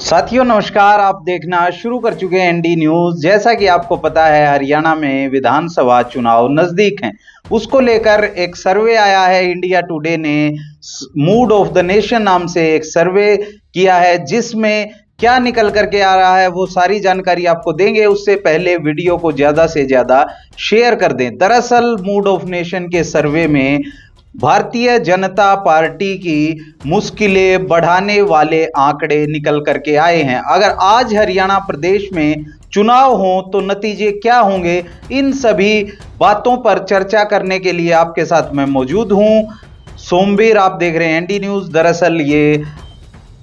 साथियों नमस्कार। आप देखना शुरू कर चुके हैं एनडी न्यूज। जैसा कि आपको पता है हरियाणा में विधानसभा चुनाव नजदीक हैं, उसको लेकर एक सर्वे आया है। इंडिया टुडे ने मूड ऑफ द नेशन नाम से एक सर्वे किया है, जिसमें क्या निकल करके आ रहा है वो सारी जानकारी आपको देंगे। उससे पहले वीडियो को ज्यादा से ज्यादा शेयर कर दें। दरअसल मूड ऑफ नेशन के सर्वे में भारतीय जनता पार्टी की मुश्किलें बढ़ाने वाले आंकड़े निकल करके आए हैं। अगर आज हरियाणा प्रदेश में चुनाव हो तो नतीजे क्या होंगे, इन सभी बातों पर चर्चा करने के लिए आपके साथ मैं मौजूद हूं। सोमवीर आप देख रहे हैं एनडी न्यूज। दरअसल ये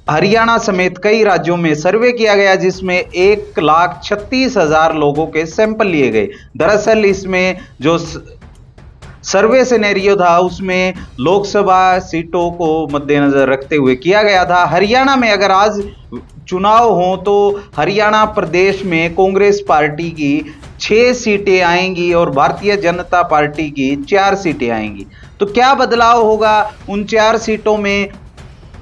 हरियाणा समेत कई राज्यों में सर्वे किया गया, जिसमें 1,36,000 लोगों के सैंपल लिए गए। दरअसल इसमें जो सर्वे सिनेरियो था उसमें लोकसभा सीटों को मद्देनजर रखते हुए किया गया था। हरियाणा में अगर आज चुनाव हो तो हरियाणा प्रदेश में कांग्रेस पार्टी की 6 सीटें आएंगी और भारतीय जनता पार्टी की 4 सीटें आएंगी। तो क्या बदलाव होगा उन 4 सीटों में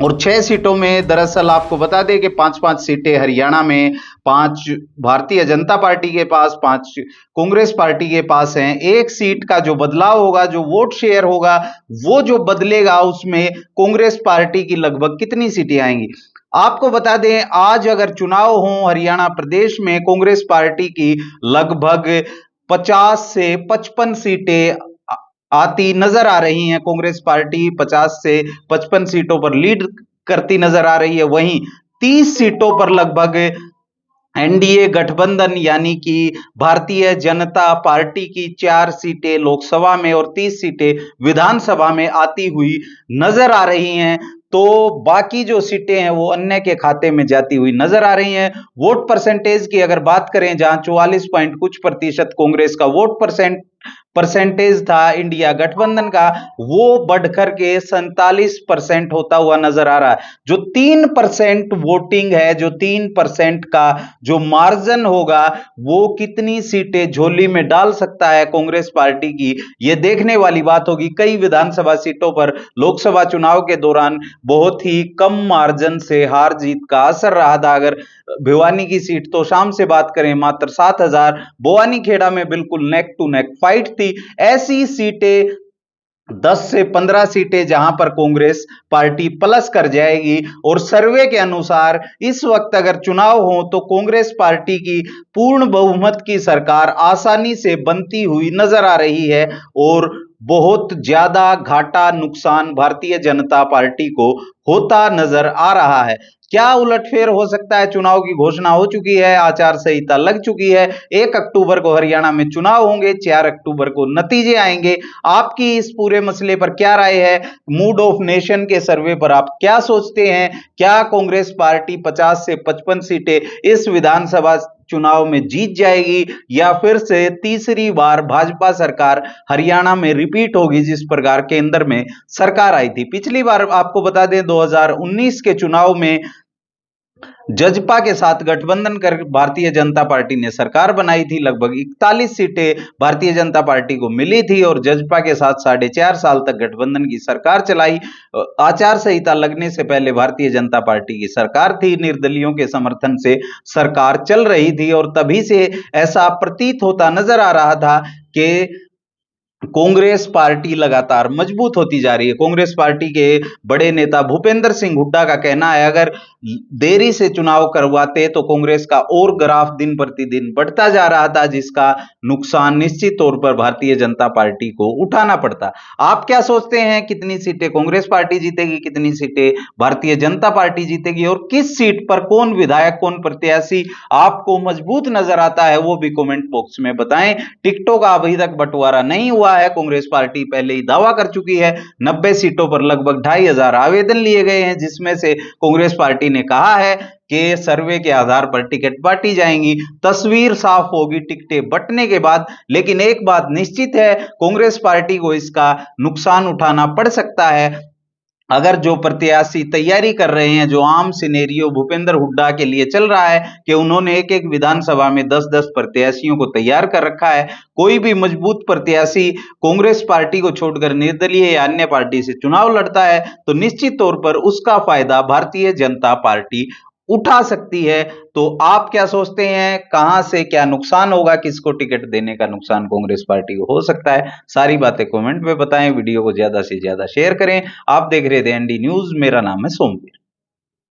और 6 सीटों में? दरअसल आपको बता दें कि 5-5 सीटें हरियाणा में, 5 भारतीय जनता पार्टी के पास, 5 कांग्रेस पार्टी के पास हैं। एक सीट का जो बदलाव होगा, जो वोट शेयर होगा, वो जो बदलेगा, उसमें कांग्रेस पार्टी की लगभग कितनी सीटें आएंगी? आपको बता दें आज अगर चुनाव हो हरियाणा प्रदेश में, कांग्रेस पार्टी की लगभग 50 से 55 सीटें आती नजर आ रही हैं। कांग्रेस पार्टी 50 से 55 सीटों पर लीड करती नजर आ रही है। वहीं 30 सीटों पर लगभग एनडीए गठबंधन यानी कि भारतीय जनता पार्टी की 4 सीटें लोकसभा में और 30 सीटें विधानसभा में आती हुई नजर आ रही हैं। तो बाकी जो सीटें हैं वो अन्य के खाते में जाती हुई नजर आ रही हैं। वोट परसेंटेज की अगर बात करें, जहां 44 पॉइंट कुछ प्रतिशत कांग्रेस का वोट परसेंटेज था इंडिया गठबंधन का, वो बढ़कर के 47% होता हुआ नजर आ रहा है। जो 3% वोटिंग है, जो 3% का जो मार्जिन होगा, वो कितनी सीटें झोली में डाल सकता है कांग्रेस पार्टी की, यह देखने वाली बात होगी। कई विधानसभा सीटों पर लोकसभा चुनाव के दौरान बहुत ही कम मार्जिन से हार जीत का असर रहा था। अगर भिवानी की सीट तो शाम से बात करें मात्र 7,000, भवानी खेड़ा में बिल्कुल नेक टू नेक फाइट थी। ऐसी सीटें 10 से 15 सीटें जहां पर कांग्रेस पार्टी प्लस कर जाएगी। और सर्वे के अनुसार इस वक्त अगर चुनाव हो तो कांग्रेस पार्टी की पूर्ण बहुमत की सरकार आसानी से बनती हुई नजर आ रही है और बहुत ज्यादा घाटा नुकसान भारतीय जनता पार्टी को होता नजर आ रहा है। क्या उलटफेर हो सकता है? चुनाव की घोषणा हो चुकी है, आचार संहिता लग चुकी है। 1 अक्टूबर को हरियाणा में चुनाव होंगे, 4 अक्टूबर को नतीजे आएंगे। आपकी इस पूरे मसले पर क्या राय है? मूड ऑफ नेशन के सर्वे पर आप क्या सोचते हैं? क्या कांग्रेस पार्टी 50 से 55 सीटें इस विधानसभा चुनाव में जीत जाएगी, या फिर से तीसरी बार भाजपा सरकार हरियाणा में रिपीट होगी, जिस प्रकार केंद्र में सरकार आई थी? पिछली बार आपको बता दें 2019 के चुनाव में जजपा के साथ गठबंधन कर भारतीय जनता पार्टी ने सरकार बनाई थी। लगभग 41 सीटें भारतीय जनता पार्टी को मिली थी और जजपा के साथ 4.5 साल तक गठबंधन की सरकार चलाई। आचार संहिता लगने से पहले भारतीय जनता पार्टी की सरकार थी, निर्दलियों के समर्थन से सरकार चल रही थी और तभी से ऐसा प्रतीत होता नजर आ रहा था कि कांग्रेस पार्टी लगातार मजबूत होती जा रही है। कांग्रेस पार्टी के बड़े नेता भूपेंद्र सिंह हुड्डा का कहना है, अगर देरी से चुनाव करवाते तो कांग्रेस का और ग्राफ दिन प्रतिदिन बढ़ता जा रहा था, जिसका नुकसान निश्चित तौर पर भारतीय जनता पार्टी को उठाना पड़ता। आप क्या सोचते हैं? कितनी सीटें कांग्रेस पार्टी जीतेगी, कितनी सीटें भारतीय जनता पार्टी जीतेगी, और किस सीट पर कौन विधायक, कौन प्रत्याशी आपको मजबूत नजर आता है, वो भी कमेंट बॉक्स में बताएं। टिकटों का अभी तक बंटवारा नहीं हुआ है। कांग्रेस पार्टी पहले ही दावा कर चुकी है। 90 सीटों पर लगभग 2,500 आवेदन लिए गए हैं, जिसमें से कांग्रेस पार्टी ने कहा है कि सर्वे के आधार पर टिकट बांटी जाएंगी। तस्वीर साफ होगी टिकटें बंटने के बाद। लेकिन एक बात निश्चित है, कांग्रेस पार्टी को इसका नुकसान उठाना पड़ सकता है। अगर जो प्रत्याशी तैयारी कर रहे हैं, जो आम सिनेरियो भूपेंद्र हुड्डा के लिए चल रहा है कि उन्होंने एक एक विधानसभा में 10-10 प्रत्याशियों को तैयार कर रखा है, कोई भी मजबूत प्रत्याशी कांग्रेस पार्टी को छोड़कर निर्दलीय या अन्य पार्टी से चुनाव लड़ता है तो निश्चित तौर पर उसका फायदा भारतीय जनता पार्टी उठा सकती है। तो आप क्या सोचते हैं, कहां से क्या नुकसान होगा, किसको टिकट देने का नुकसान कांग्रेस पार्टी को हो सकता है? सारी बातें कमेंट में बताएं, वीडियो को ज्यादा से ज्यादा शेयर करें। आप देख रहे थे एनडी न्यूज, मेरा नाम है सोमवीर।